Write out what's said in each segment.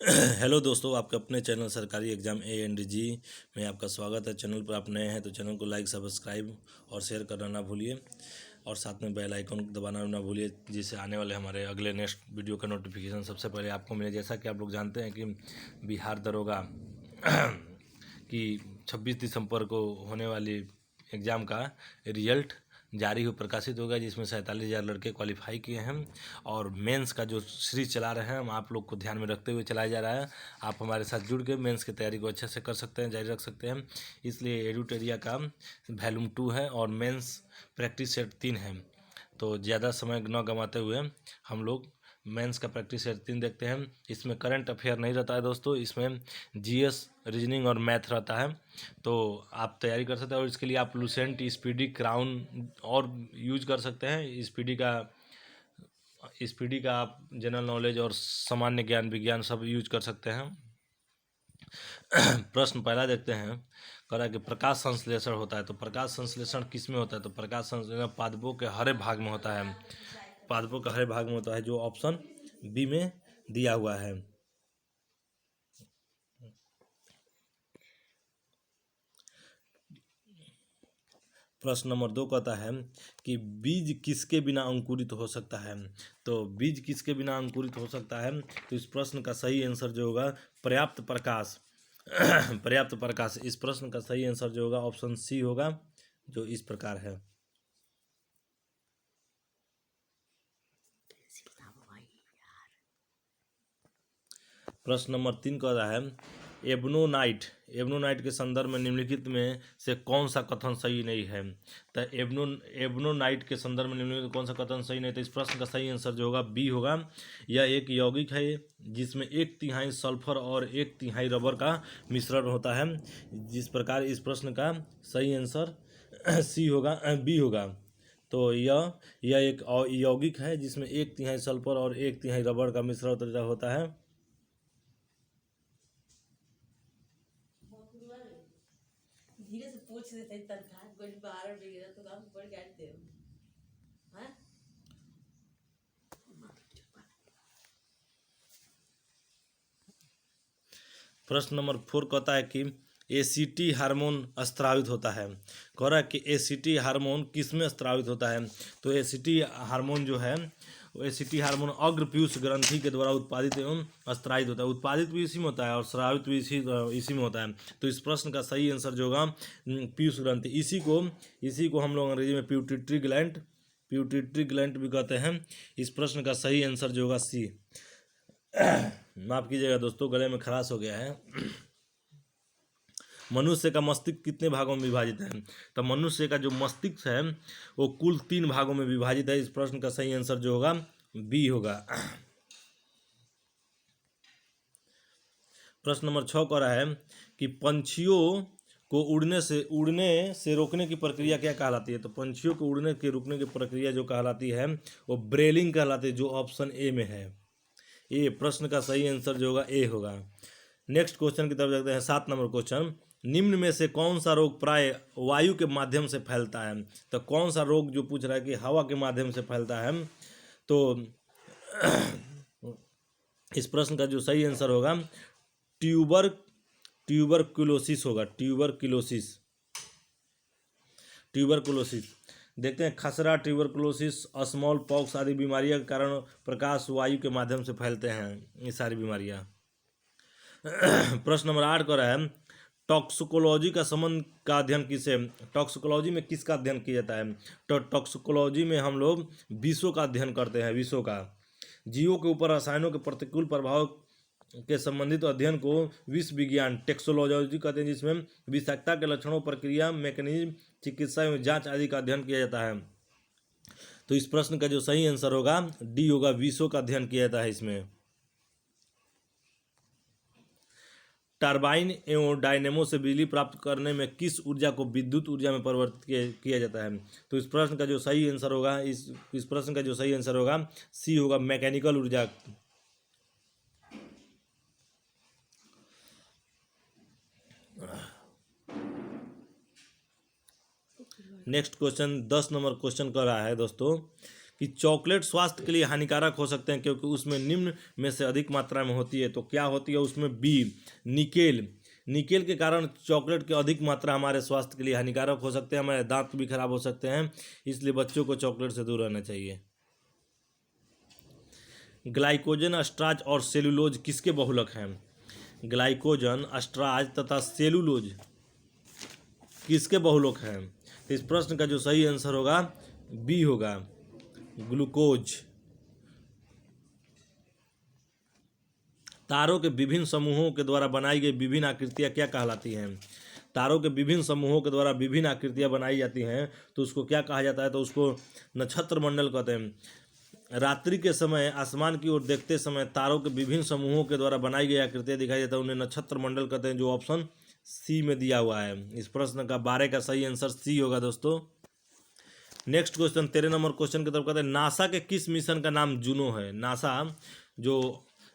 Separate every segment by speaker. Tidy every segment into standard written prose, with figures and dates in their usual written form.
Speaker 1: Hello दोस्तों, आपके अपने चैनल सरकारी एग्जाम ANDG में आपका स्वागत है। चैनल पर आप नए हैं तो चैनल को लाइक, सब्सक्राइब और शेयर करना ना भूलिए और साथ में बेल आइकन दबाना ना भूलिए, जिससे आने वाले हमारे अगले नेक्स्ट वीडियो का नोटिफिकेशन सबसे पहले आपको मिले। जैसा कि आप लोग जानते हैं कि बिहार दरोगा की 26 दिसंबर को होने वाली एग्ज़ाम का रिजल्ट जारी हो प्रकाशित होगा, जिसमें 47,000 लड़के क्वालिफाई किए हैं। और मेंस का जो सीरीज चला रहे हैं हम आप लोग को ध्यान में रखते हुए चलाया जा रहा है। आप हमारे साथ जुड़ के मेंस की तैयारी को अच्छे से कर सकते हैं, जारी रख सकते हैं। इसलिए एडुटेरिया का वॉल्यूम 2 है और मेंस प्रैक्टिस सेट 3 है। तो ज़्यादा समय न गंवाते हुए हम लोग मेंस का प्रैक्टिस सेट 3 देखते हैं। इसमें करंट अफेयर नहीं रहता है दोस्तों, इसमें GS, रीजनिंग और मैथ रहता है। तो आप तैयारी कर सकते हैं और इसके लिए आप लुसेंट, स्पीडी, क्राउन और यूज कर सकते हैं। स्पीडी का आप जनरल नॉलेज और सामान्य ज्ञान, विज्ञान सब यूज कर सकते हैं। प्रश्न पहला देखते हैं। कह रहा है कि प्रकाश संश्लेषण होता है, तो प्रकाश संश्लेषण किस में होता है? तो प्रकाश संश्लेषण पादपों के हरे भाग में होता है। पादपों के हरे भाग में होता है, जो ऑप्शन बी में दिया हुआ है। प्रश्न नंबर 2 कहता है कि बीज किसके बिना अंकुरित हो सकता है? तो बीज किसके बिना अंकुरित हो सकता है? तो इस प्रश्न का सही आंसर जो होगा पर्याप्त प्रकाश। पर्याप्त प्रकाश, इस प्रश्न का सही आंसर जो होगा ऑप्शन सी होगा, जो इस प्रकार है। प्रश्न नंबर 3 कह रहा है एबनोनाइट के संदर्भ में निम्नलिखित में से कौन सा कथन सही नहीं है? तो एबनोनाइट के संदर्भ में निम्नलिखित कौन सा कथन सही नहीं? तो इस प्रश्न का सही आंसर जो होगा बी होगा। यह एक यौगिक है जिसमें 1/3 सल्फर और 1/3 रबर का मिश्रण होता है। जिस प्रकार इस प्रश्न का सही आंसर सी होगा, बी होगा। तो यह एक यौगिक है जिसमें 1/3 सल्फर और 1/3 रबर का मिश्रण होता है।
Speaker 2: धीरे से पूछ देते तनखा कोई बाहर बिगड़ा तो काम पड़ गया दे हां।
Speaker 1: प्रश्न नंबर 4 कहता है कि एसीटी हार्मोन स्त्रावित होता है। कह रहा है कि एसीटी हार्मोन किस में स्त्रावित होता है? तो एसीटी हार्मोन जो है, एसीटी हार्मोन अग्र पीयूष ग्रंथि के द्वारा उत्पादित एवं स्त्रावित होता है। उत्पादित भी इसी में होता है और स्रावित भी इसी में होता है। तो इस प्रश्न का सही आंसर जो होगा पीयूष ग्रंथि। इसी को हम लोग अंग्रेजी में प्यूटिट्री ग्लैंड भी कहते हैं। इस प्रश्न का सही आंसर जो होगा सी। माफ कीजिएगा दोस्तों, गले में खराश हो गया है। मनुष्य का मस्तिष्क कितने भागों में विभाजित है? तो मनुष्य का जो मस्तिष्क है वो कुल 3 भागों में विभाजित है। इस प्रश्न का सही आंसर जो होगा बी होगा। प्रश्न नंबर 6 कह रहा है कि पंछियों को उड़ने से रोकने की प्रक्रिया क्या कहलाती है? तो पंछियों को उड़ने के रोकने की प्रक्रिया जो कहलाती है वो ब्रेलिंग कहलाती है, जो ऑप्शन ए में है। ये प्रश्न का सही आंसर जो होगा ए होगा। नेक्स्ट क्वेश्चन की तरफ देखते हैं। 7 नंबर क्वेश्चन, निम्न में से कौन सा रोग प्राय वायु के माध्यम से फैलता है? तो कौन सा रोग जो पूछ रहा है कि हवा के माध्यम से फैलता है? तो इस प्रश्न का जो सही आंसर होगा ट्यूबरक्लोसिस होगा। ट्यूबरक्लोसिस देखते हैं। खसरा, ट्यूबरक्लोसिस, स्मॉल पॉक्स आदि बीमारियों के कारण प्रकाश वायु के माध्यम से फैलते हैं ये सारी बीमारियां। प्रश्न नंबर 8 का रहा है टॉक्सिकोलॉजी का संबंध का अध्ययन किसे? टॉक्सिकोलॉजी में किसका अध्ययन किया जाता है? तो टॉक्सिकोलॉजी में हम लोग विषों का अध्ययन करते हैं। विषों का, जीवों के ऊपर रसायनों के प्रतिकूल प्रभाव के संबंधित अध्ययन को विष विज्ञान टेक्सोलॉजी कहते हैं, जिसमें विषाक्तता के लक्षणों, प्रक्रिया, मैकेनिज्म, चिकित्सा एवं जांच आदि का अध्ययन किया जाता है। तो इस प्रश्न का जो सही आंसर होगा डी होगा, विषों का अध्ययन किया जाता है इसमें। टरबाइन एवं डायनेमो से बिजली प्राप्त करने में किस ऊर्जा को विद्युत ऊर्जा में परिवर्तित किया जाता है? तो इस प्रश्न का जो सही आंसर होगा इस प्रश्न का जो सही आंसर होगा सी होगा, मैकेनिकल ऊर्जा। नेक्स्ट क्वेश्चन 10 नंबर क्वेश्चन कर रहा है दोस्तों कि चॉकलेट स्वास्थ्य के लिए हानिकारक हो सकते हैं क्योंकि उसमें निम्न में से अधिक मात्रा में होती है। तो क्या होती है उसमें? B, nickel. निकेल के कारण चॉकलेट की अधिक मात्रा हमारे स्वास्थ्य के लिए हानिकारक हो सकते हैं, हमारे दांत भी खराब हो सकते हैं, इसलिए बच्चों को चॉकलेट से दूर रहना चाहिए। ग्लाइकोजन, स्टार्च और सेलुलोज किसके बहुलक हैं? ग्लाइकोजन, स्टार्च तथा सेलुलोज किसके बहुलक हैं? तो इस प्रश्न का जो सही आंसर होगा बी होगा, ग्लूकोज। तारों के विभिन्न समूहों के द्वारा बनाई गई विभिन्न आकृतियां क्या कहलाती हैं? तारों के विभिन्न समूहों के द्वारा विभिन्न आकृतियां बनाई जाती हैं तो उसको क्या कहा जाता है? तो उसको नक्षत्र मंडल कहते हैं। रात्रि के समय आसमान की ओर देखते समय तारों के विभिन्न समूहों के द्वारा बनाई गई आकृतियां दिखाई देती है, उन्हें नक्षत्र मंडल कहते हैं, जो ऑप्शन सी में दिया हुआ है। इस प्रश्न का 12 का सही आंसर सी होगा दोस्तों। नेक्स्ट क्वेश्चन 13 नंबर क्वेश्चन की तरफ कहते हैं, नासा के किस मिशन का नाम जूनो है?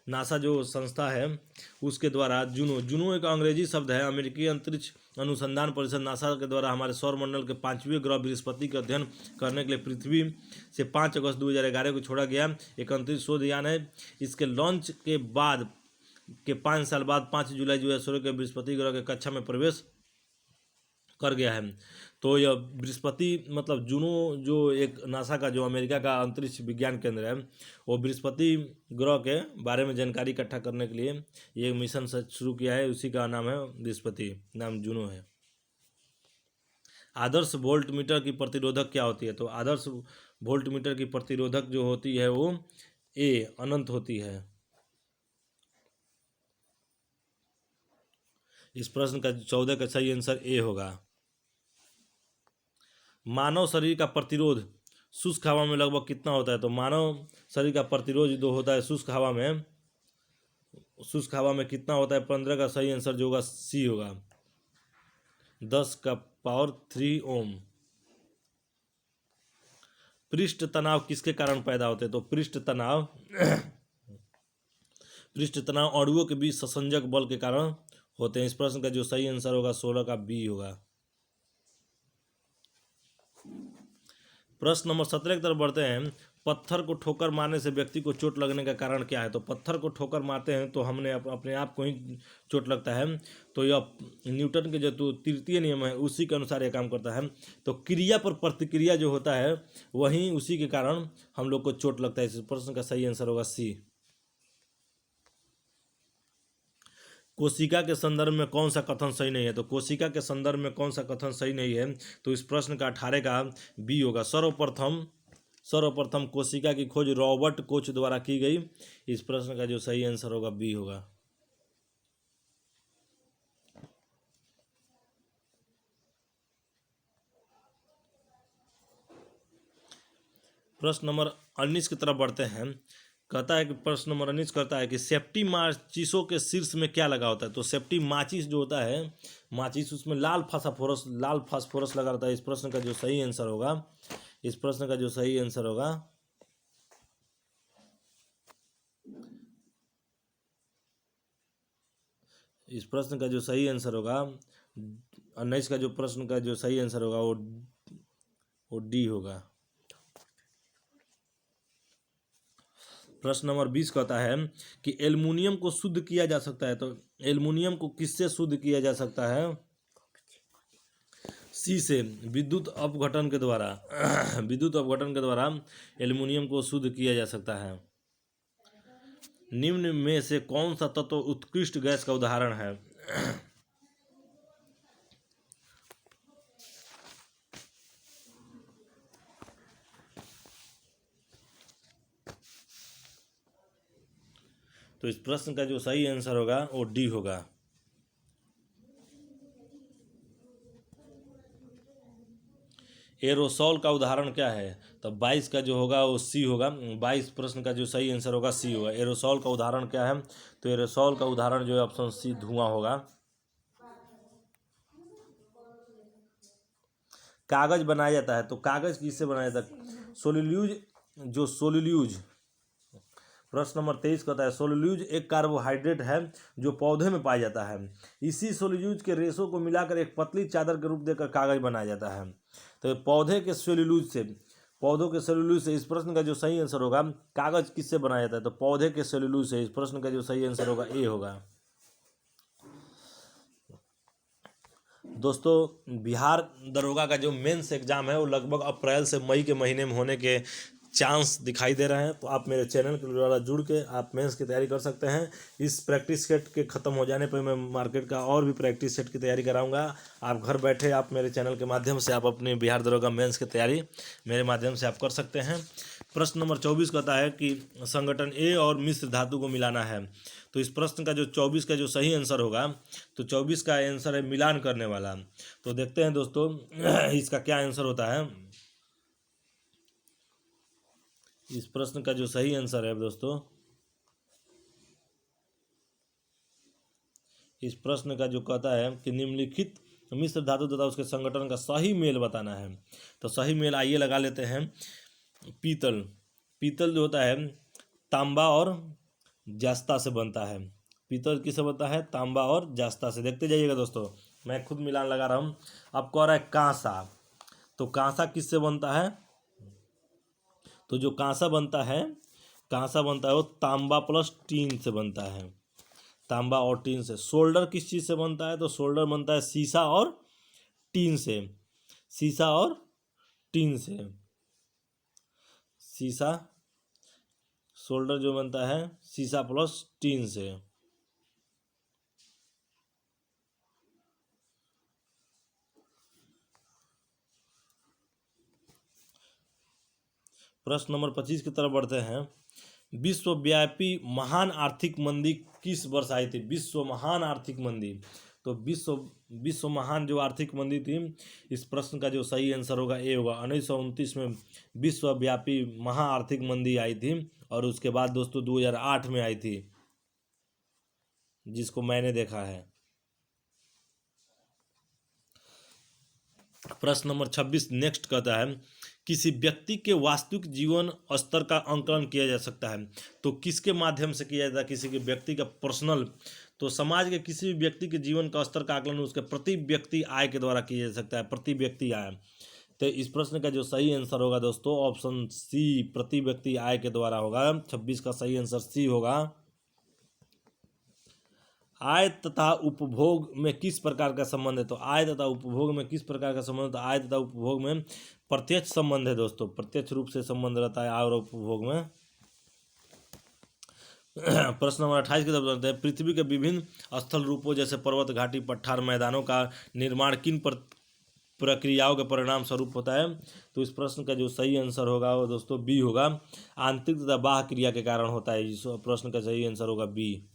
Speaker 1: नासा जो संस्था है उसके द्वारा जूनो एक अंग्रेजी शब्द है। अमेरिकी अंतरिक्ष अनुसंधान परिषद नासा के द्वारा हमारे सौरमंडल के 5वें ग्रह बृहस्पति का अध्ययन करने के लिए पृथ्वी से 5 अगस्त 2011 को छोड़ा गया एक अंतरिक्ष शोध यान है। इसके लॉन्च के बाद 5 साल बाद 5 जुलाई 2016 के बृहस्पति ग्रह के कक्षा में प्रवेश कर गया है। तो यह बृहस्पति मतलब जूनो जो एक नासा का जो अमेरिका का अंतरिक्ष विज्ञान केंद्र है, वो बृहस्पति ग्रह के बारे में जानकारी इकट्ठा करने के लिए ये मिशन से शुरू किया है। उसी का नाम है बृहस्पति, नाम जूनो है। आदर्श वोल्ट मीटर की प्रतिरोधक क्या होती है? तो आदर्श वोल्ट मीटर की प्रतिरोधक जो होती है वो ए, अनंत होती है। इस प्रश्न का 14 का सही आंसर ए होगा। मानव शरीर का प्रतिरोध शुष्क हवा में लगभग कितना होता है? तो मानव शरीर का प्रतिरोध जो होता है शुष्क हवा में कितना होता है? 15 का सही आंसर जो होगा सी होगा, 10 का पावर 3 ओम। पृष्ठ तनाव किसके कारण पैदा होते हैं? तो पृष्ठ तनाव अणुओं के बीच संसंजक बल के कारण होते हैं। इस प्रश्न का जो सही आंसर होगा 16 का बी होगा। प्रश्न नंबर 17 की तरफ बढ़ते हैं। पत्थर को ठोकर मारने से व्यक्ति को चोट लगने का कारण क्या है? तो पत्थर को ठोकर मारते हैं तो हमने अपने आप को ही चोट लगता है। तो यह न्यूटन के जो तृतीय नियम है उसी के अनुसार यह काम करता है। तो क्रिया पर प्रतिक्रिया जो होता है वही उसी के कारण हम लोग को चोट लगता है। इस प्रश्न का सही आंसर होगा सी। कोशिका के संदर्भ में कौन सा कथन सही नहीं है? तो कोशिका के संदर्भ में कौन सा कथन सही नहीं है? तो इस प्रश्न का 18 का बी होगा। सर्वप्रथम कोशिका की खोज रॉबर्ट कोच द्वारा की गई। इस प्रश्न का जो सही आंसर होगा बी होगा। प्रश्न नंबर 19 की तरफ बढ़ते हैं। कहता है कि प्रश्न नंबर 19 कहता है कि सेफ्टी माचिसों के शीर्ष में क्या लगा होता है? तो सेफ्टी माचिस जो होता है, माचिस उसमें लाल फास्फोरस लगा रहता है। इस प्रश्न का जो सही आंसर होगा इस प्रश्न का जो सही आंसर होगा 19 का जो प्रश्न का जो सही आंसर होगा वो डी होगा। प्रश्न नंबर 20 कहता है कि एल्युमिनियम को शुद्ध किया जा सकता है। तो एल्युमिनियम को किससे शुद्ध किया जा सकता है? सी से, विद्युत अपघटन के द्वारा एल्युमिनियम को शुद्ध किया जा सकता है। निम्न में से कौन सा तत्व उत्कृष्ट गैस का उदाहरण है? तो इस प्रश्न का जो सही आंसर होगा वो डी होगा। एरोसॉल का उदाहरण क्या है? तो 22 का जो होगा वो सी होगा। 22 प्रश्न का जो सही आंसर होगा सी होगा। एरोसॉल का उदाहरण क्या है? तो एरोसॉल का उदाहरण जो है ऑप्शन सी धुआं होगा। कागज बनाया जाता है तो कागज किससे बनाया जाता है? सोल्यूलोज। प्रश्न नंबर 23 कहता है सोल्यूलोज एक कार्बोहाइड्रेट है जो पौधे में पाया जाता है। इसी सोल्यूलोज के रेशों को मिलाकर एक पतली चादर के रूप देकर कागज बनाया जाता है। तो पौधे के पौधों के सेलुलोज से, इस प्रश्न का जो सही आंसर होगा, कागज किससे बनाया जाता है? तो पौधे के सेलुलोज से, इस प्रश्न का जो सही आंसर होगा ए होगा। दोस्तों बिहार दरोगा का जो मेंस एग्ज़ाम है वो लगभग अप्रैल से मई के महीने में होने के चांस दिखाई दे रहे हैं। तो आप मेरे चैनल के द्वारा जुड़ के आप मेंस की तैयारी कर सकते हैं। इस प्रैक्टिस सेट के ख़त्म हो जाने पर मैं मार्केट का और भी प्रैक्टिस सेट की तैयारी कराऊंगा। आप घर बैठे आप मेरे चैनल के माध्यम से आप अपनी बिहार दरोगा मेंस की तैयारी मेरे माध्यम से आप कर सकते हैं। प्रश्न नंबर 24 कहता है कि संगठन ए और मिश्र धातु को मिलाना है। तो इस प्रश्न का जो 24 का जो सही आंसर होगा, तो 24 का आंसर है मिलान करने वाला। तो देखते हैं दोस्तों इसका क्या आंसर होता है। इस प्रश्न का जो सही आंसर है दोस्तों, इस प्रश्न का जो कहता है कि निम्नलिखित मिश्र धातु तथा उसके संगठन का सही मेल बताना है। तो सही मेल आइए लगा लेते हैं। पीतल, पीतल जो होता है तांबा और जास्ता से बनता है। पीतल किससे बनता है? तांबा और जास्ता से। देखते जाइएगा दोस्तों, मैं खुद मिलान लगा रहा हूँ। अब कह रहा है कांसा, तो कांसा किससे बनता है? तो जो कांसा बनता है, कांसा बनता है वो तांबा प्लस टीन से बनता है, तांबा और टीन से। सोल्डर किस चीज़ से बनता है? तो सोल्डर बनता है सीसा और टीन से, सीसा और टीन से। सीसा, सोल्डर जो बनता है सीसा प्लस टीन से। प्रश्न नंबर 25 की तरफ बढ़ते हैं। विश्वव्यापी महान आर्थिक मंदी किस वर्ष आई थी? विश्व महान आर्थिक मंदी, तो विश्व महान जो आर्थिक मंदी थी, इस प्रश्न का जो सही आंसर होगा ए होगा। 1929 में विश्वव्यापी महा आर्थिक मंदी आई थी, और उसके बाद दोस्तों 2008 में आई थी, जिसको मैंने देखा है। प्रश्न नंबर 26 नेक्स्ट कहता है किसी व्यक्ति के वास्तविक जीवन स्तर का आंकलन किया जा सकता है। तो किसके माध्यम से किया जाता है? किसी के व्यक्ति का पर्सनल, तो समाज के किसी भी व्यक्ति के जीवन का स्तर का आकलन उसके प्रति व्यक्ति आय के द्वारा किया जा सकता है, प्रति व्यक्ति आय। तो इस प्रश्न का जो सही आंसर होगा दोस्तों ऑप्शन सी, प्रति व्यक्ति आय के द्वारा होगा। 26 का सही आंसर सी होगा। आय तथा उपभोग में किस प्रकार का संबंध है? तो आय तथा उपभोग में किस प्रकार का संबंध? तो आय तथा उपभोग में प्रत्यक्ष संबंध है दोस्तों, प्रत्यक्ष रूप से संबंध रहता है आय और उपभोग में। प्रश्न नंबर 28 की तरफ बढ़ते हैं। पृथ्वी के विभिन्न स्थल रूपों जैसे पर्वत, घाटी, पठार, मैदानों का निर्माण किन प्रक्रियाओं के परिणाम स्वरूप होता है? तो इस प्रश्न का जो सही आंसर होगा वो दोस्तों बी होगा। आंतरिक तथा बाह्य क्रिया के कारण होता है। इस प्रश्न का सही आंसर होगा बी।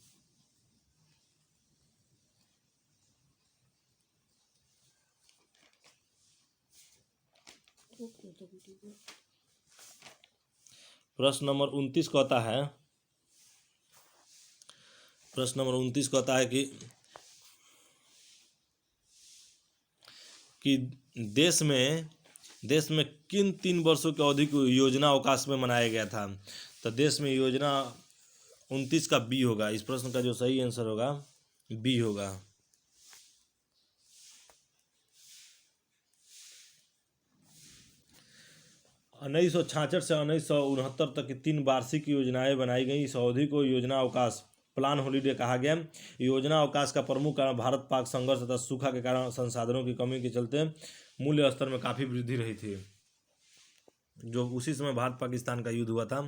Speaker 1: प्रश्न नंबर 29 कहता है, प्रश्न नंबर 29 कहता है कि देश में किन 3 वर्षों की अवधि को योजना अवकाश में मनाया गया था? तो देश में योजना 29 का बी होगा। इस प्रश्न का जो सही आंसर होगा बी होगा। उन्नीस सौ 66 से 1969 तक की 3 वार्षिक योजनाएं बनाई गई। इस अवधि को योजना अवकाश, प्लान हॉलीडे कहा गया। योजना अवकाश का प्रमुख कारण भारत पाक संघर्ष तथा सूखा के कारण संसाधनों की कमी के चलते मूल्य स्तर में काफ़ी वृद्धि रही थी, जो उसी समय भारत पाकिस्तान का युद्ध हुआ था।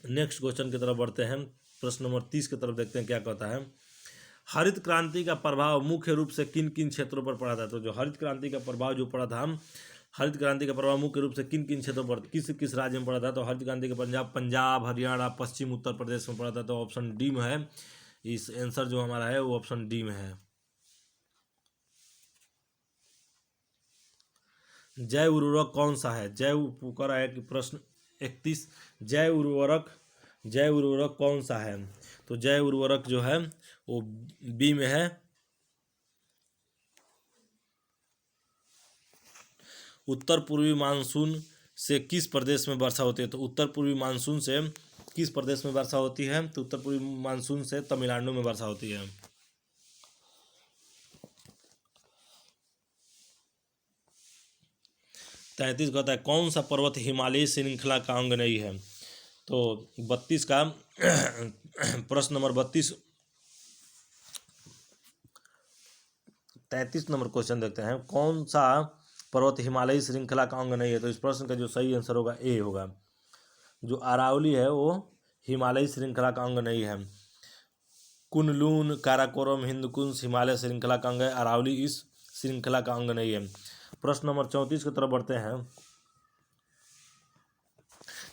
Speaker 1: नेक्स्ट क्वेश्चन की तरफ बढ़ते हैं। प्रश्न नंबर 30 की तरफ देखते हैं क्या कहता है। हरित क्रांति का प्रभाव मुख्य रूप से किन किन क्षेत्रों पर पड़ा था? तो जो हरित क्रांति का प्रभाव जो पड़ा था, हरित क्रांति का प्रभाव मुख्य रूप से किन किन क्षेत्रों पर, किस किस राज्य में पड़ा था? तो हरित क्रांति का पंजाब, हरियाणा, पश्चिम उत्तर प्रदेश में पड़ा था। तो ऑप्शन डी में है। इस आंसर जो हमारा है वो ऑप्शन डी में है। जैव उर्वरक कौन सा है? जैव कर है कि प्रश्न 31, जैव उर्वरक कौन सा है? तो जैव उर्वरक जो है वो बी में है। उत्तर पूर्वी मानसून से किस प्रदेश में वर्षा होती है? तो उत्तर पूर्वी मानसून से किस प्रदेश में वर्षा होती है? तो उत्तर पूर्वी मानसून से तमिलनाडु में वर्षा होती है। 33 कहता है कौन सा पर्वत हिमालयी श्रृंखला का अंग नहीं है। तो 32 का प्रश्न नंबर 32 33 नंबर क्वेश्चन देखते हैं, कौन सा पर्वत हिमालयी श्रृंखला का अंग नहीं है। तो इस प्रश्न का जो सही आंसर होगा ए होगा। जो अरावली है वो हिमालयी श्रृंखला का अंग नहीं है। कुनलून, काराकोरम, हिंदकुश हिमालय श्रृंखला का अंग है, अरावली इस श्रृंखला का अंग नहीं है। प्रश्न नंबर 34 की तरफ बढ़ते हैं।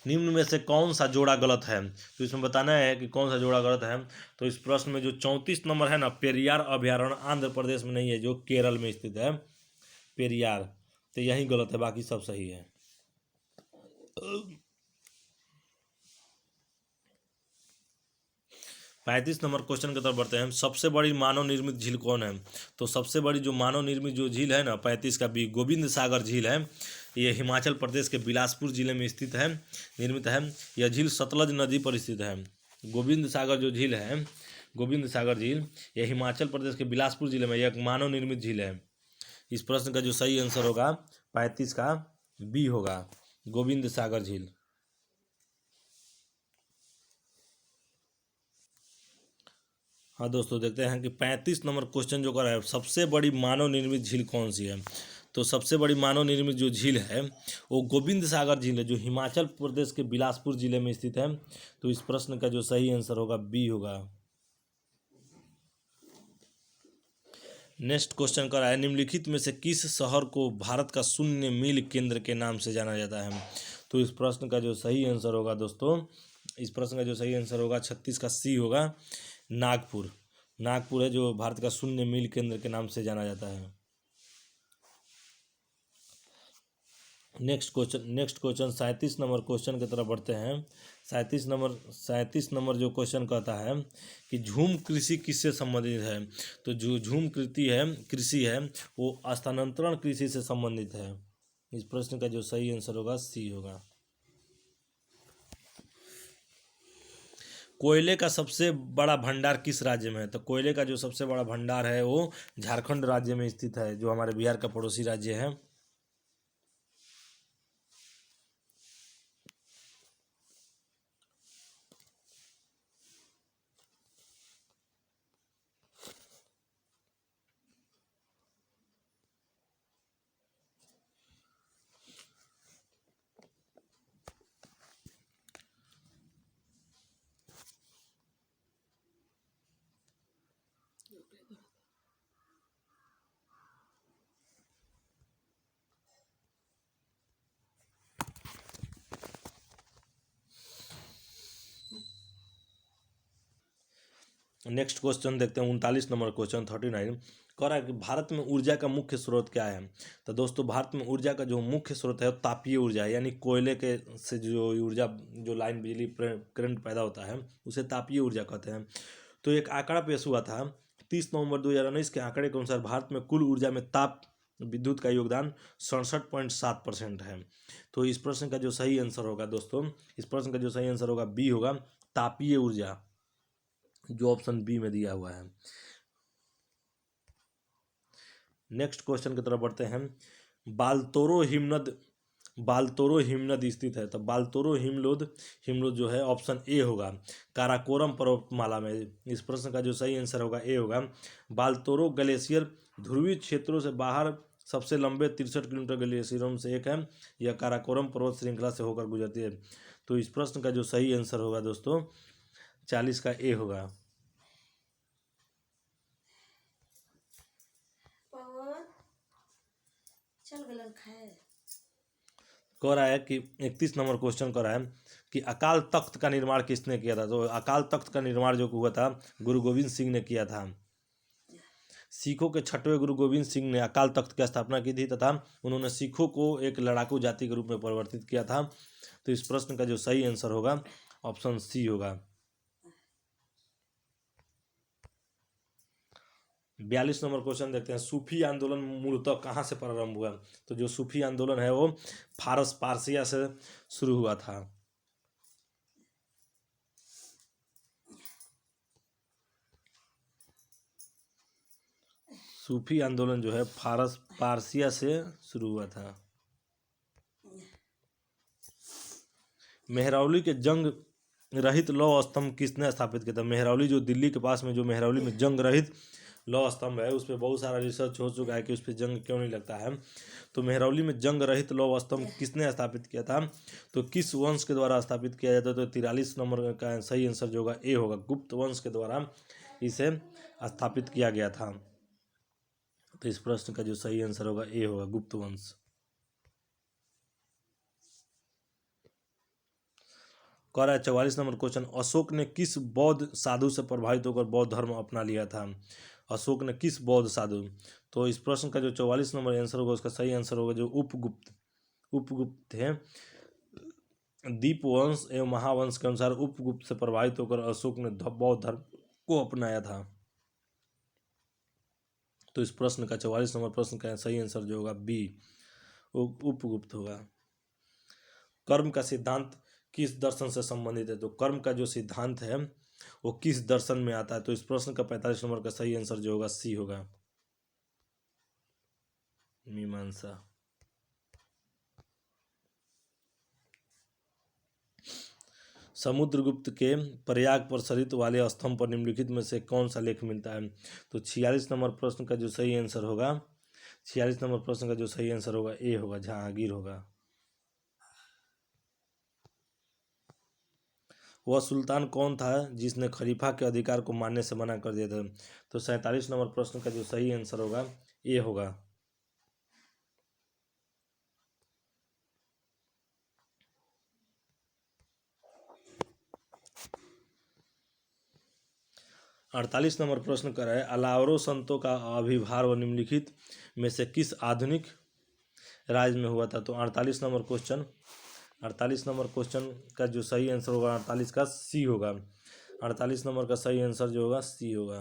Speaker 1: निम्न में से कौन सा जोड़ा गलत है। तो इसमें बताना है कि कौन सा जोड़ा गलत है। तो इस प्रश्न में जो 34 नंबर है ना, पेरियार अभ्यारण्य आंध्र प्रदेश में नहीं है, जो केरल में स्थित है पेरियार, तो यही गलत है, बाकी सब सही है। 35 नंबर क्वेश्चन की तरफ बढ़ते हैं। सबसे बड़ी मानव निर्मित झील कौन है। तो सबसे बड़ी जो मानव निर्मित जो झील है ना, 35 का बी, गोविंद सागर झील है। ये हिमाचल प्रदेश के बिलासपुर जिले में स्थित है, निर्मित है। यह झील सतलज नदी पर स्थित है। गोविंद सागर जो झील है, गोविंद सागर झील, यह हिमाचल प्रदेश के बिलासपुर जिले में यह एक मानव निर्मित झील है। इस प्रश्न का जो सही आंसर होगा 35 का बी होगा, गोविंद सागर झील। हाँ दोस्तों, देखते हैं कि 35 नंबर क्वेश्चन जो कर रहा है, सबसे बड़ी मानव निर्मित झील कौन सी है। तो सबसे बड़ी मानव निर्मित जो झील है वो गोविंद सागर झील है, जो हिमाचल प्रदेश के बिलासपुर जिले में स्थित है। तो इस प्रश्न का जो सही आंसर होगा बी होगा। नेक्स्ट क्वेश्चन कर रहा है, निम्नलिखित में से किस शहर को भारत का शून्य मील केंद्र के नाम से जाना जाता है। तो इस प्रश्न का जो सही आंसर होगा दोस्तों, इस प्रश्न का जो सही आंसर होगा 36 का सी होगा, नागपुर। नागपुर है जो भारत का शून्य मील केंद्र के नाम से जाना जाता है। नेक्स्ट क्वेश्चन 37 नंबर क्वेश्चन की तरफ बढ़ते हैं। 37 नंबर जो क्वेश्चन कहता है कि झूम कृषि किससे संबंधित है। तो जो झूम कृषि है वो स्थानांतरण कृषि से संबंधित है। इस प्रश्न का जो सही आंसर होगा सी होगा। कोयले का सबसे बड़ा भंडार किस राज्य में है। तो कोयले का जो सबसे बड़ा भंडार है वो झारखंड राज्य में स्थित है, जो हमारे बिहार का पड़ोसी राज्य है। नेक्स्ट क्वेश्चन देखते हैं 39 नंबर क्वेश्चन 39 कह रहा है कि भारत में ऊर्जा का मुख्य स्रोत क्या है। तो दोस्तों, भारत में ऊर्जा का जो मुख्य स्रोत है वो तापीय ऊर्जा है, यानी कोयले के से जो ऊर्जा, जो लाइन बिजली करंट पैदा होता है उसे तापीय ऊर्जा कहते हैं। तो एक आंकड़ा पेश हुआ था 30 नवंबर 2019 के आंकड़े के अनुसार भारत में कुल ऊर्जा में ताप विद्युत का योगदान 67.7% है। तो इस प्रश्न का जो सही आंसर होगा दोस्तों, इस प्रश्न का जो सही आंसर होगा बी होगा, तापीय ऊर्जा, जो ऑप्शन बी में दिया हुआ है। नेक्स्ट क्वेश्चन की तरफ बढ़ते हैं। बालतोरो हिमनद स्थित है। तो बालतोरो हिमनद जो है ऑप्शन ए होगा, काराकोरम पर्वतमाला में। इस प्रश्न का जो सही आंसर होगा ए होगा। बालतोरो ग्लेशियर ध्रुवीय क्षेत्रों से बाहर सबसे लंबे 63 किलोमीटर ग्लेशियरों में से एक है। यह काराकोरम पर्वत श्रृंखला से होकर गुजरती है। तो इस प्रश्न का जो सही आंसर होगा दोस्तों 40 का ए होगा।
Speaker 2: चल गलन खाए।
Speaker 1: कह रहा है कि 31 नंबर क्वेश्चन कह रहा है कि अकाल तख्त का निर्माण किसने किया था। तो अकाल तख्त का निर्माण जो हुआ था गुरु गोविंद सिंह ने किया था। सिखों के 6वें गुरु गोविंद सिंह ने अकाल तख्त की स्थापना की थी तथा उन्होंने सिखों को एक लड़ाकू जाति के रूप में परिवर्तित किया था। तो इस प्रश्न का जो सही आंसर होगा ऑप्शन सी होगा। 42 नंबर क्वेश्चन देखते हैं। सूफी आंदोलन मूलतः कहाँ से प्रारंभ हुआ। तो जो सूफी आंदोलन है वो पारसिया से शुरू हुआ था। सूफी आंदोलन जो है पारसिया से शुरू हुआ था। मेहरौली के जंग रहित लौह स्तंभ किसने स्थापित किया था? मेहरौली जो दिल्ली के पास में जो मेहरौली में जंग रहित लौह स्तंभ है, उस पर बहुत सारा रिसर्च हो चुका है कि उस पर जंग क्यों नहीं लगता है। तो मेहरौली में जंग रहित लौह स्तंभ किसने स्थापित किया था? तो किस वंश के द्वारा स्थापित किया जाता है? तो 43 नंबर का सही आंसर जो होगा ए होगा, गुप्त वंश के द्वारा इसे स्थापित किया गया था। तो इस प्रश्न का जो सही आंसर होगा ए होगा, गुप्त वंश। कह रहा है 44 नंबर क्वेश्चन, अशोक ने किस बौद्ध साधु से प्रभावित होकर बौद्ध धर्म अपना लिया था? अशोक ने किस बौद्ध साधु? तो इस प्रश्न का जो 44 नंबर आंसर होगा, उसका सही आंसर होगा जो उपगुप्त थे। दीपवंश एवं महावंश के अनुसार उपगुप्त से प्रभावित होकर अशोक ने बौद्ध धर्म को अपनाया था। तो इस प्रश्न का 44 नंबर प्रश्न का सही आंसर जो होगा बी, उपगुप्त होगा। कर्म का सिद्धांत किस दर्शन से संबंधित है? तो कर्म का जो सिद्धांत है वो किस दर्शन में आता है? तो इस प्रश्न का 45 नंबर का सही आंसर जो होगा सी होगा, मीमांसा। समुद्रगुप्त के प्रयाग पर सरित वाले स्तंभ पर निम्नलिखित में से कौन सा लेख मिलता है? तो 46 नंबर प्रश्न का जो सही आंसर होगा, 46 नंबर प्रश्न का जो सही आंसर होगा ए होगा, जहांगीर होगा। वह सुल्तान कौन था जिसने खलीफा के अधिकार को मानने से मना कर दिया था? तो 47 नंबर प्रश्न का जो सही आंसर होगा ए होगा। अड़तालीस नंबर प्रश्न कर रहा है, अलावरो संतों का आविर्भाव व निम्नलिखित में से किस आधुनिक राज्य में हुआ था? तो 48 नंबर क्वेश्चन का जो सही आंसर होगा 48 का सी होगा। 48 नंबर का सही आंसर जो होगा सी होगा।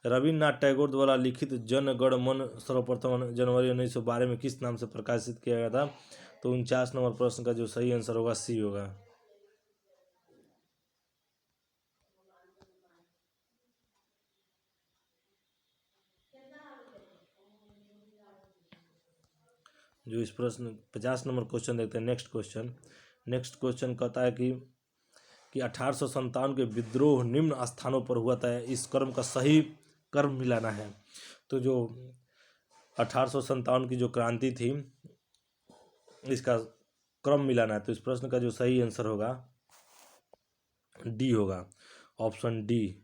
Speaker 1: रविन्द्रनाथ टैगोर द्वारा लिखित जन गण मन सर्वप्रथम जनवरी 1912 में किस नाम से प्रकाशित किया गया था? तो 49 नंबर प्रश्न का जो सही आंसर होगा सी होगा। जो इस प्रश्न 50 नंबर क्वेश्चन देखते हैं। नेक्स्ट क्वेश्चन कहता है कि 1857 के विद्रोह निम्न स्थानों पर हुआ था, इस कर्म का सही कर्म मिलाना है। तो जो 1857 की जो क्रांति थी, इसका क्रम मिलाना है। तो इस प्रश्न का जो सही आंसर होगा डी होगा, ऑप्शन डी।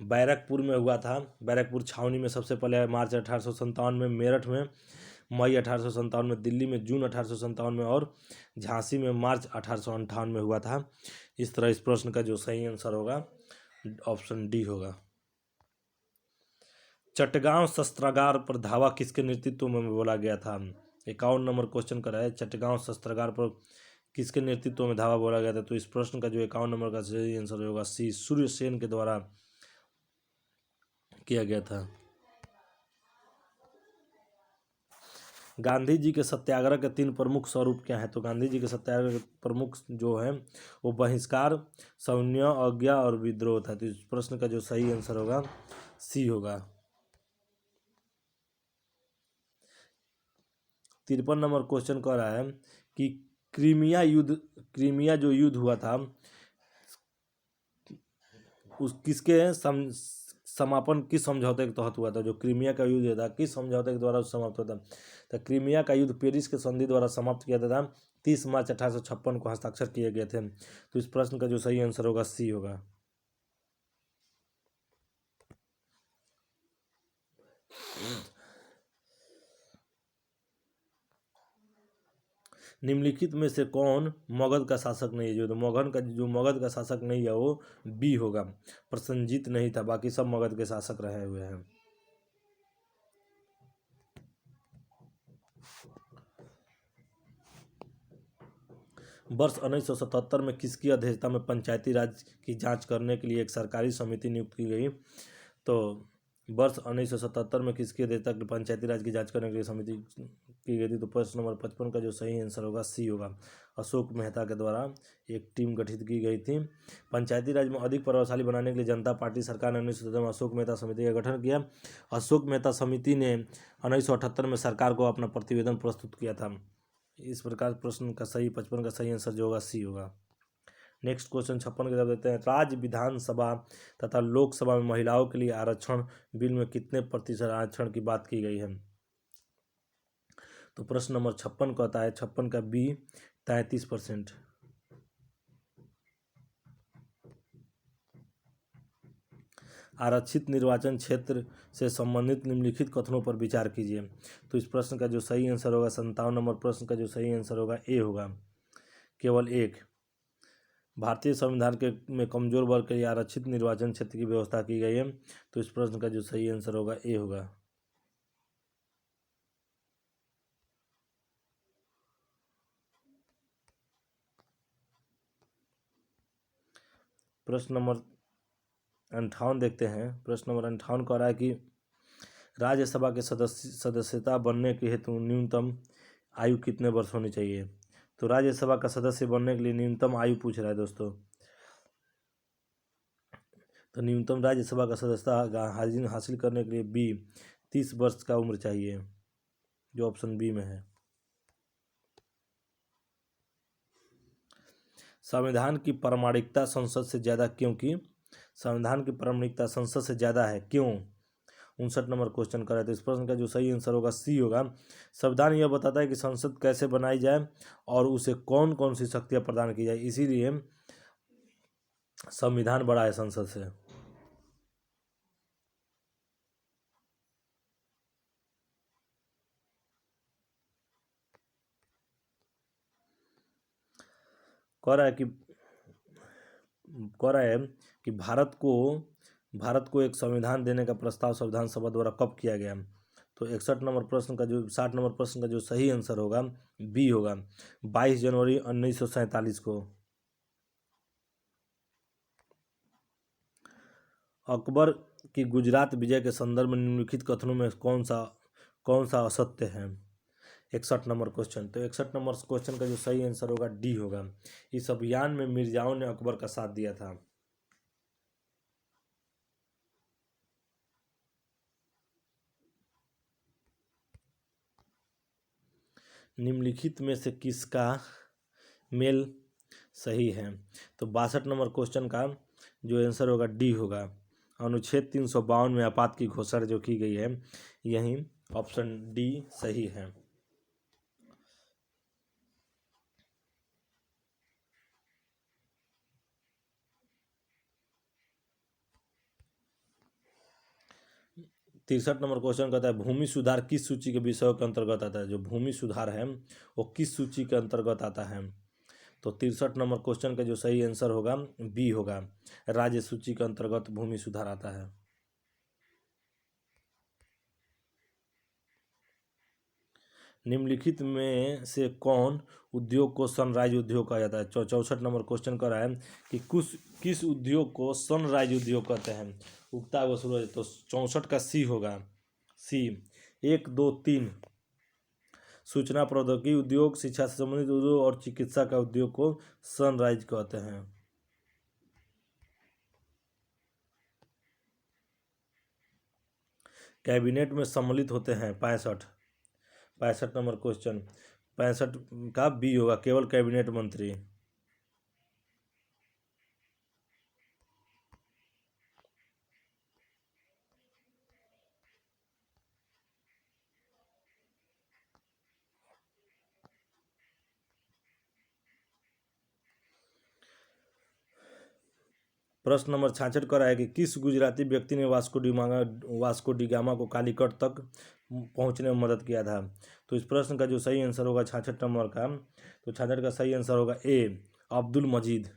Speaker 1: बैरकपुर में हुआ था, बैरकपुर छावनी में सबसे पहले मार्च 1857 में, मेरठ में मई 1857 में, दिल्ली में जून 1857 में और झांसी में मार्च 1858 में हुआ था। इस तरह इस प्रश्न का जो सही आंसर होगा ऑप्शन डी होगा। चटगांव शस्त्रागार पर धावा किसके नेतृत्व में बोला गया था? 51 नंबर क्वेश्चन कर रहा है, चटगांव शस्त्रागार पर किसके नेतृत्व में धावा बोला गया था? तो इस प्रश्न का जो 51 नंबर का सही आंसर होगा सी, सूर्यसेन के द्वारा किया गया था। गांधी जी के सत्याग्रह के 3 प्रमुख स्वरूप क्या है? तो गांधी जी के सत्याग्रह के प्रमुख जो है वो बहिष्कार, सौम्य, अज्ञा और विद्रोह था। तो इस प्रश्न का जो सही आंसर होगा सी होगा। 53 नंबर क्वेश्चन कह रहा है कि क्रीमिया जो युद्ध हुआ था उस किसके समापन किस समझौते के तहत हुआ था? जो क्रीमिया का युद्ध था किस समझौते के द्वारा समाप्त हुआ था? तो क्रीमिया का युद्ध पेरिस के संधि द्वारा समाप्त किया था 30 मार्च 1856 को हस्ताक्षर किए गए थे। तो इस प्रश्न का जो सही आंसर होगा सी होगा। निम्नलिखित में से कौन मगध का शासक नहीं है? जो मगध का शासक नहीं है वो बी होगा, प्रसन्नजीत नहीं था, बाकी सब मगध के शासक रहे हुए हैं। वर्ष 1977 में किसकी अध्यक्षता में पंचायती राज की जांच करने के लिए एक सरकारी समिति नियुक्त की गई? तो वर्ष 1977 में किसकी अध्यक्षता की पंचायती राज की जांच करने के लिए समिति की गई थी? तो प्रश्न नंबर 55 का जो सही आंसर होगा सी होगा। अशोक मेहता के द्वारा एक टीम गठित की गई थी। पंचायती राज में अधिक प्रभावशाली बनाने के लिए जनता पार्टी सरकार ने 1977 में अशोक मेहता समिति का गठन किया। अशोक मेहता समिति ने 1978 में सरकार को अपना प्रतिवेदन प्रस्तुत किया था। इस प्रकार प्रश्न का सही 55 का सही आंसर जो होगा सी होगा। नेक्स्ट क्वेश्चन 56 की तरफ देते हैं। राज्य विधानसभा तथा लोकसभा में महिलाओं के लिए आरक्षण बिल में कितने प्रतिशत आरक्षण की बात की गई है? तो प्रश्न नंबर 56 कहता है 56 का बी 33%। आरक्षित निर्वाचन क्षेत्र से संबंधित निम्नलिखित कथनों पर विचार कीजिए। तो इस प्रश्न का जो सही आंसर होगा 57 नंबर प्रश्न का जो सही आंसर होगा ए होगा। केवल एक भारतीय संविधान के में कमजोर वर्ग के लिए आरक्षित निर्वाचन क्षेत्र की व्यवस्था की गई है। तो इस प्रश्न का जो सही आंसर होगा ए होगा। प्रश्न नंबर 58 देखते हैं। प्रश्न नंबर 58 कह रहा है कि राज्यसभा के सदस्यता बनने के हेतु न्यूनतम आयु कितने वर्ष होनी चाहिए? तो राज्यसभा का सदस्य बनने के लिए न्यूनतम आयु पूछ रहा है दोस्तों। तो न्यूनतम राज्यसभा का सदस्यता हासिल करने के लिए बी 30 वर्ष का उम्र चाहिए, जो ऑप्शन बी में है। संविधान की प्रामाणिकता संसद से ज़्यादा क्योंकि संविधान की प्रामाणिकता संसद से ज़्यादा है, क्यों? 59 नंबर क्वेश्चन कर रहे थे। इस प्रश्न का जो सही आंसर होगा सी होगा। संविधान यह बताता है कि संसद कैसे बनाई जाए और उसे कौन कौन सी शक्तियाँ प्रदान की जाए, इसीलिए संविधान बड़ा है संसद से। कह रहा है कि भारत को एक संविधान देने का प्रस्ताव संविधान सभा द्वारा कब किया गया? तो 60 नंबर प्रश्न का जो सही आंसर होगा बी होगा, 22 जनवरी 1947 को। अकबर की गुजरात विजय के संदर्भ में निम्नलिखित कथनों में कौन सा असत्य है? 61 नंबर क्वेश्चन। तो 61 नंबर क्वेश्चन का जो सही आंसर होगा डी होगा। इस अभियान में मिर्जाओं ने अकबर का साथ दिया था। निम्नलिखित में से किसका मेल सही है? तो 62 नंबर क्वेश्चन का जो आंसर होगा डी होगा। अनुच्छेद 352 में आपात की घोषणा जो की गई है, यही ऑप्शन डी सही है। तिरसठ नंबर क्वेश्चन कहता है भूमि सुधार किस सूची के विषयों के अंतर्गत आता है? जो भूमि सुधार है वो किस सूची के अंतर्गत आता है? तो 63 नंबर क्वेश्चन का जो सही आंसर होगा बी होगा, राज्य सूची के अंतर्गत भूमि सुधार आता है। निम्नलिखित में से कौन उद्योग को सनराइज उद्योग कहा जाता है? 64 नंबर क्वेश्चन कर रहा है कि किस उद्योग को सनराइज उद्योग कहते हैं? उगता हुआ सूरज। तो 64 का सी होगा। सी 1 2 3 सूचना प्रौद्योगिकी उद्योग, शिक्षा से संबंधित उद्योग और चिकित्सा का उद्योग को सनराइज कहते हैं। कैबिनेट में सम्मिलित होते हैं 65 नंबर क्वेश्चन। 65 का बी होगा, केवल कैबिनेट मंत्री। प्रश्न नंबर 66 कर रहा है कि किस गुजराती व्यक्ति ने वास्को डी गामा को कालीकट तक पहुंचने में मदद किया था? तो इस प्रश्न का जो सही आंसर होगा 66 नंबर का, तो 66 का सही आंसर होगा ए अब्दुल मजीद।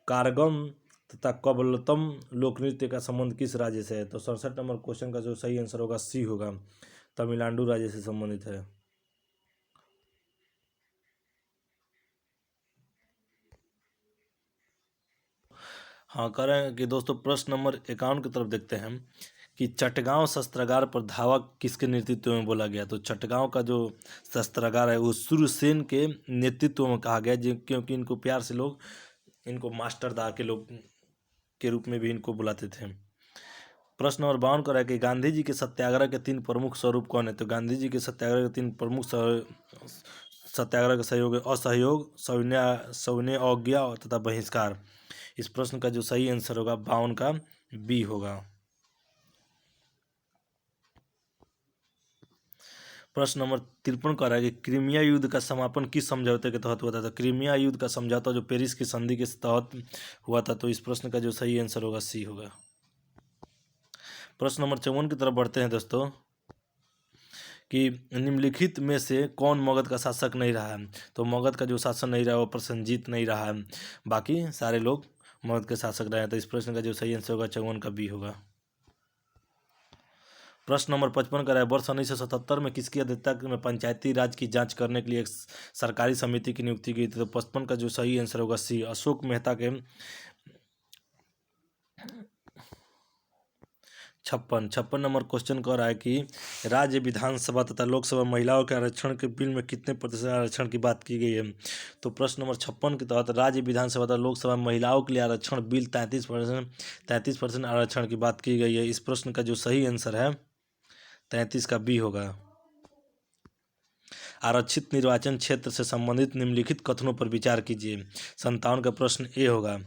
Speaker 1: कारगम तथा कबलतम लोक नृत्य का संबंध किस राज्य से है? तो 67 नंबर क्वेश्चन का जो सही आंसर होगा सी होगा, तमिलनाडु राज्य से संबंधित है। हाँ, कह रहे हैं कि दोस्तों प्रश्न नंबर 51 की तरफ देखते हैं कि चटगांव शस्त्रागार पर धावा किसके नेतृत्व में बोला गया। तो चटगांव का जो शस्त्रागार है वो सूर्यसेन के नेतृत्व में कहा गया, क्योंकि इनको प्यार से लोग इनको मास्टर दा के लोग के रूप में भी इनको बुलाते थे। प्रश्न नंबर 52 कर रहा है कि गांधी जी के सत्याग्रह के 3 प्रमुख स्वरूप कौन है। तो गांधी जी के सत्याग्रह के 3 प्रमुख सत्याग्रह का सहयोग है असहयोग, सविनय अवज्ञा तथा बहिष्कार। इस प्रश्न का जो सही आंसर होगा 52 का बी होगा। प्रश्न नंबर 53 कह रहा है कि क्रीमिया युद्ध का समापन किस समझौते के तहत हुआ था। तो क्रीमिया युद्ध का समझौता जो पेरिस की संधि के तहत हुआ था। तो इस प्रश्न का जो सही आंसर होगा सी होगा। प्रश्न नंबर 54 की तरफ बढ़ते हैं दोस्तों कि निम्नलिखित में से कौन मगध का शासक नहीं रहा है। तो मगध का जो शासन नहीं रहा वो प्रसेनजीत नहीं रहा है, बाकी सारे लोग मगध के शासक रहे हैं। तो इस प्रश्न का जो सही आंसर होगा 54 का बी होगा। प्रश्न नंबर 55 का है वर्ष 1977 में किसकी अध्यक्षता में पंचायती राज की जांच करने के लिए एक सरकारी समिति की नियुक्ति की थी। तो 55 का जो सही आंसर होगा सी अशोक मेहता के 56 नंबर क्वेश्चन कह रहा है कि राज्य विधानसभा तथा लोकसभा महिलाओं के आरक्षण के बिल में कितने प्रतिशत आरक्षण की बात की गई है। तो प्रश्न नंबर 56 के तहत राज्य विधानसभा तथा लोकसभा महिलाओं के लिए आरक्षण बिल 33% आरक्षण की बात की गई है। इस प्रश्न का जो सही आंसर है 33 का बी होगा। आरक्षित निर्वाचन क्षेत्र से संबंधित निम्नलिखित कथनों पर विचार कीजिए। 57 का प्रश्न ए होगा।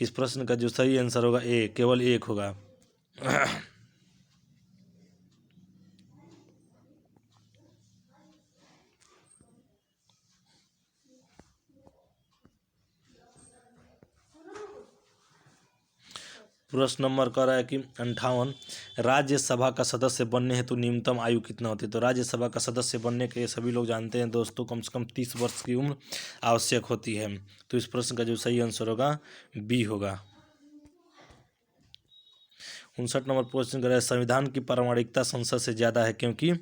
Speaker 1: इस प्रश्न का जो सही आंसर होगा ए, केवल एक होगा। प्रश्न नंबर कह रहा है कि 58 राज्यसभा का सदस्य बनने हेतु न्यूनतम आयु कितना होती है। तो राज्यसभा का सदस्य बनने के सभी लोग जानते हैं दोस्तों कम से कम 30 वर्ष की उम्र आवश्यक होती है। तो इस प्रश्न का जो सही आंसर होगा बी होगा। 59 नंबर प्रश्न कर रहा है संविधान की प्रामाणिकता संसद से ज़्यादा है क्योंकि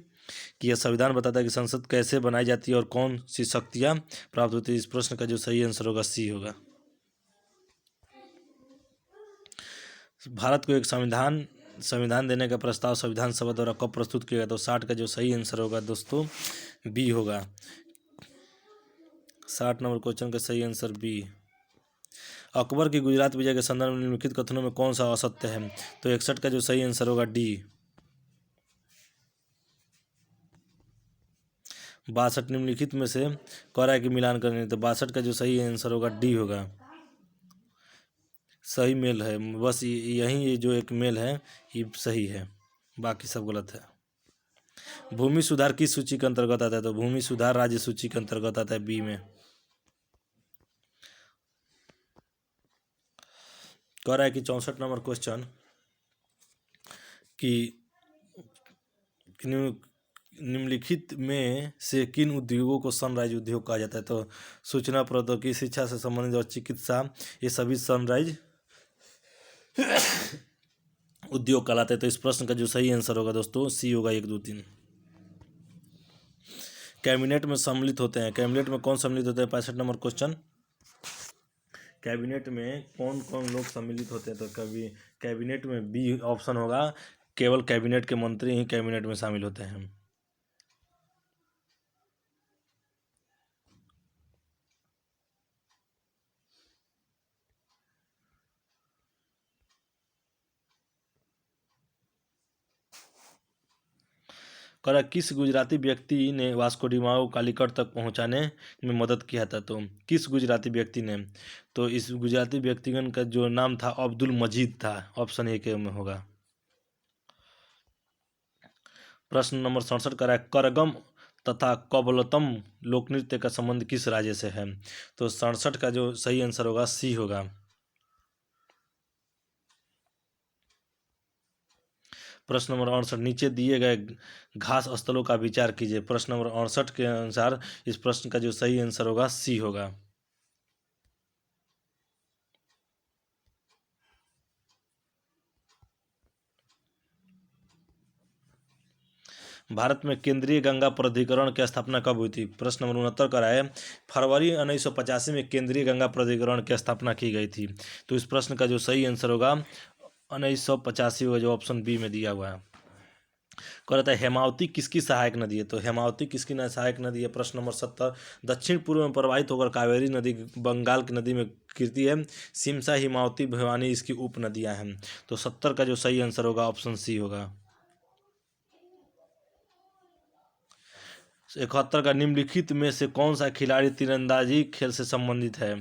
Speaker 1: कि यह संविधान बताता है कि संसद कैसे बनाई जाती है और कौन सी शक्तियाँ प्राप्त होती है। इस प्रश्न का जो सही आंसर होगा सी होगा। भारत को एक संविधान देने का प्रस्ताव संविधान सभा द्वारा कब प्रस्तुत किया गया। तो 60 का जो सही आंसर होगा दोस्तों बी होगा। 60 नंबर क्वेश्चन का सही आंसर बी। अकबर की गुजरात विजय के संदर्भ में निम्नलिखित कथनों में कौन सा असत्य है। तो 61 का जो सही आंसर होगा डी। 62 निम्नलिखित में से कह रहा है कि मिलान करने। तो 62 का जो सही आंसर होगा डी होगा। सही मेल है, बस यही ये जो एक मेल है ये सही है, बाकी सब गलत है। भूमि सुधार किस सूची के अंतर्गत आता है। तो भूमि सुधार राज्य सूची के अंतर्गत आता है बी में। कह रहा है कि 64 नंबर क्वेश्चन कि निम्नलिखित में से किन उद्योगों को सनराइज उद्योग कहा जाता है। तो सूचना प्रौद्योगिकी, शिक्षा से संबंधित और चिकित्सा ये सभी सनराइज उद्योग कहलाते हैं। तो इस प्रश्न का जो सही आंसर होगा दोस्तों सी होगा 1 2 3। कैबिनेट में सम्मिलित होते हैं। कैबिनेट में कौन सम्मिलित होते हैं 65 नंबर क्वेश्चन। कैबिनेट में कौन कौन लोग सम्मिलित होते हैं। तो कभी कैबिनेट में बी ऑप्शन होगा, केवल कैबिनेट के मंत्री ही कैबिनेट में शामिल होते हैं। करा किस गुजराती व्यक्ति ने वास्को डी गामा को कालीकट तक पहुंचाने में मदद किया था। तो किस गुजराती व्यक्ति ने। तो इस गुजराती व्यक्तिगण का जो नाम था अब्दुल मजीद था। ऑप्शन ए के में होगा। प्रश्न नंबर 67 करा है करगम तथा कबलतम लोक नृत्य का संबंध किस राज्य से है। तो 67 का जो सही आंसर होगा सी होगा। प्रश्न नंबर 68 नीचे दिए गए घास स्थलों का विचार कीजिए। प्रश्न नंबर 68 के अनुसार इस प्रश्न का जो सही आंसर होगा सी होगा। भारत में केंद्रीय गंगा प्राधिकरण की स्थापना कब हुई थी? प्रश्न नंबर 69 का है फरवरी 1985 में केंद्रीय गंगा प्राधिकरण की स्थापना की गई थी। तो इस प्रश्न का जो सही आंसर होगा 1985 होगा, जो ऑप्शन बी में दिया हुआ है। कह रहा था हेमावती किसकी सहायक नदी है? तो हेमावती किसकी सहायक नदी है? प्रश्न नंबर 70 दक्षिण पूर्व में प्रवाहित होकर कावेरी नदी बंगाल की नदी में गिरती है। सिमसा, हिमावती, भिवानी इसकी उप नदियां हैं। तो 70 का जो सही आंसर होगा ऑप्शन सी होगा। 71 का निम्नलिखित में से कौन सा खिलाड़ी तीरंदाजी खेल से संबंधित है?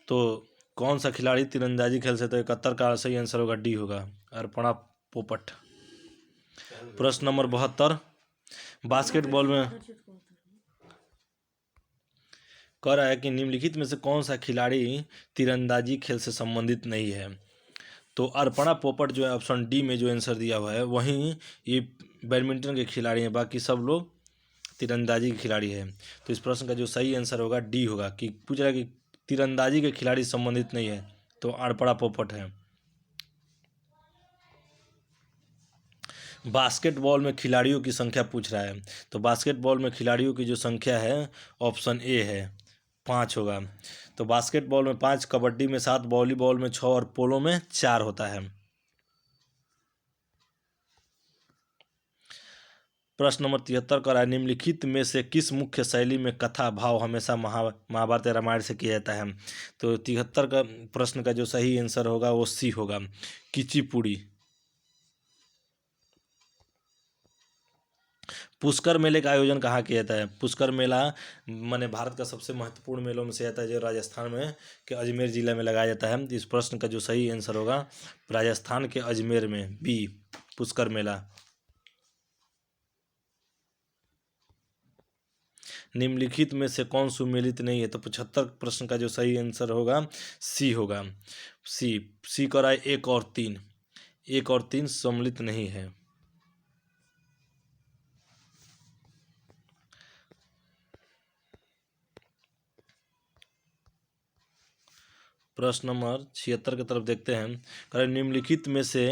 Speaker 1: तो कौन सा खिलाड़ी तीरंदाजी खेल से? तो 71 का सही आंसर होगा डी होगा, अर्पणा पोपट। प्रश्न नंबर 72 बास्केटबॉल में कह रहा है कि निम्नलिखित में से कौन सा खिलाड़ी तीरंदाजी खेल से संबंधित नहीं है? तो अर्पणा पोपट जो है ऑप्शन डी में जो आंसर दिया हुआ है, वहीं ये बैडमिंटन के खिलाड़ी हैं, बाकी सब लोग तीरंदाजी के खिलाड़ी हैं। तो इस प्रश्न का जो सही आंसर होगा डी होगा, कि पूछ रहा है कि तीरंदाजी के खिलाड़ी संबंधित नहीं है, तो अर्पणा पोपट है। बास्केटबॉल में खिलाड़ियों की संख्या पूछ रहा है। तो बास्केटबॉल में खिलाड़ियों की जो संख्या है ऑप्शन ए है, 5 होगा। तो बास्केटबॉल में 5, कबड्डी में 7, वॉलीबॉल में 6 और पोलो में 4 होता है। प्रश्न नंबर 73 का है निम्नलिखित में से किस मुख्य शैली में कथा भाव हमेशा महाभारत या रामायण से किया जाता है? तो 73 का प्रश्न का जो सही आंसर होगा वो सी होगा, कुचिपुड़ी। पुष्कर मेले का आयोजन कहाँ किया जाता है? पुष्कर मेला माने भारत का सबसे महत्वपूर्ण मेलों में से आता है, जो राजस्थान में के अजमेर जिला में लगाया जाता है। इस प्रश्न का जो सही आंसर होगा राजस्थान के अजमेर में, बी पुष्कर मेला। निम्नलिखित में से कौन सुमेलित नहीं है? तो 75 प्रश्न का जो सही आंसर होगा सी होगा, सी कर रहा है 1 और 3, 1 और 3 सम्मिलित नहीं है। प्रश्न नंबर 76 की तरफ देखते हैं। करें निम्नलिखित में से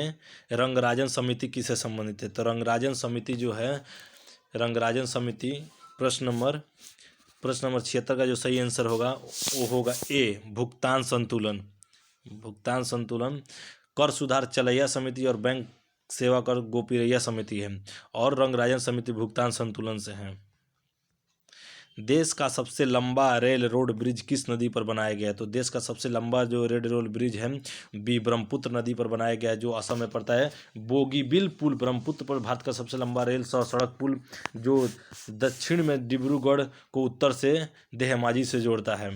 Speaker 1: रंगराजन समिति किससे संबंधित है? तो रंगराजन समिति जो है, रंगराजन समिति प्रश्न नंबर 76 का जो सही आंसर होगा वो होगा ए भुगतान संतुलन। भुगतान संतुलन कर सुधार चलैया समिति और बैंक सेवा कर गोपीरैया समिति है, और रंगराजन समिति भुगतान संतुलन से है। देश का सबसे लंबा रेल रोड ब्रिज किस नदी पर बनाया गया है? तो देश का सबसे लंबा जो रेल रोड ब्रिज है बी ब्रह्मपुत्र नदी पर बनाया गया है, जो असम में पड़ता है। बोगीबिल पुल ब्रह्मपुत्र पर भारत का सबसे लंबा रेल सड़क पुल, जो दक्षिण में डिब्रूगढ़ को उत्तर से देहमाजी से जोड़ता है।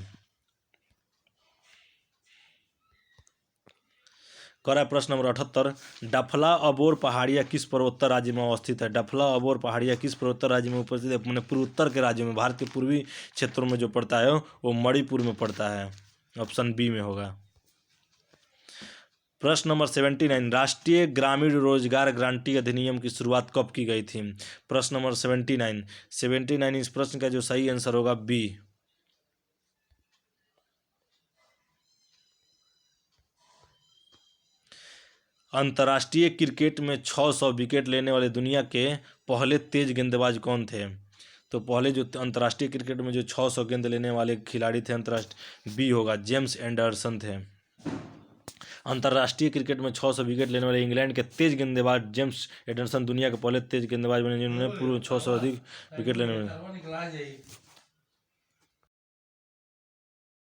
Speaker 1: करा प्रश्न नंबर 78 डफला अबोर पहाड़ियाँ किस पूर्वोत्तर राज्य में अवस्थित है? डफला अबोर पहाड़ियाँ किस पूर्वोत्तर राज्य में उपस्थित है? मैंने पूर्वोत्तर के राज्यों में, भारत के पूर्वी क्षेत्रों में जो पड़ता है वो मणिपुर में पड़ता है, ऑप्शन बी में होगा। प्रश्न नंबर 79 राष्ट्रीय ग्रामीण रोजगार गारंटी अधिनियम की शुरुआत कब की गई थी? प्रश्न नंबर 79 इस प्रश्न का जो सही आंसर होगा बी। अंतर्राष्ट्रीय क्रिकेट में 600 विकेट लेने वाले दुनिया के पहले तेज गेंदबाज कौन थे? तो पहले जो अंतर्राष्ट्रीय क्रिकेट में जो 600 गेंद लेने वाले खिलाड़ी थे अंतर्राष्ट्रीय, बी होगा, जेम्स एंडरसन थे। अंतर्राष्ट्रीय क्रिकेट में 600 विकेट लेने वाले इंग्लैंड के तेज गेंदबाज जेम्स एंडरसन दुनिया के पहले तेज गेंदबाज बने, जिन्होंने पूर्व 600 अधिक विकेट लेने वाले।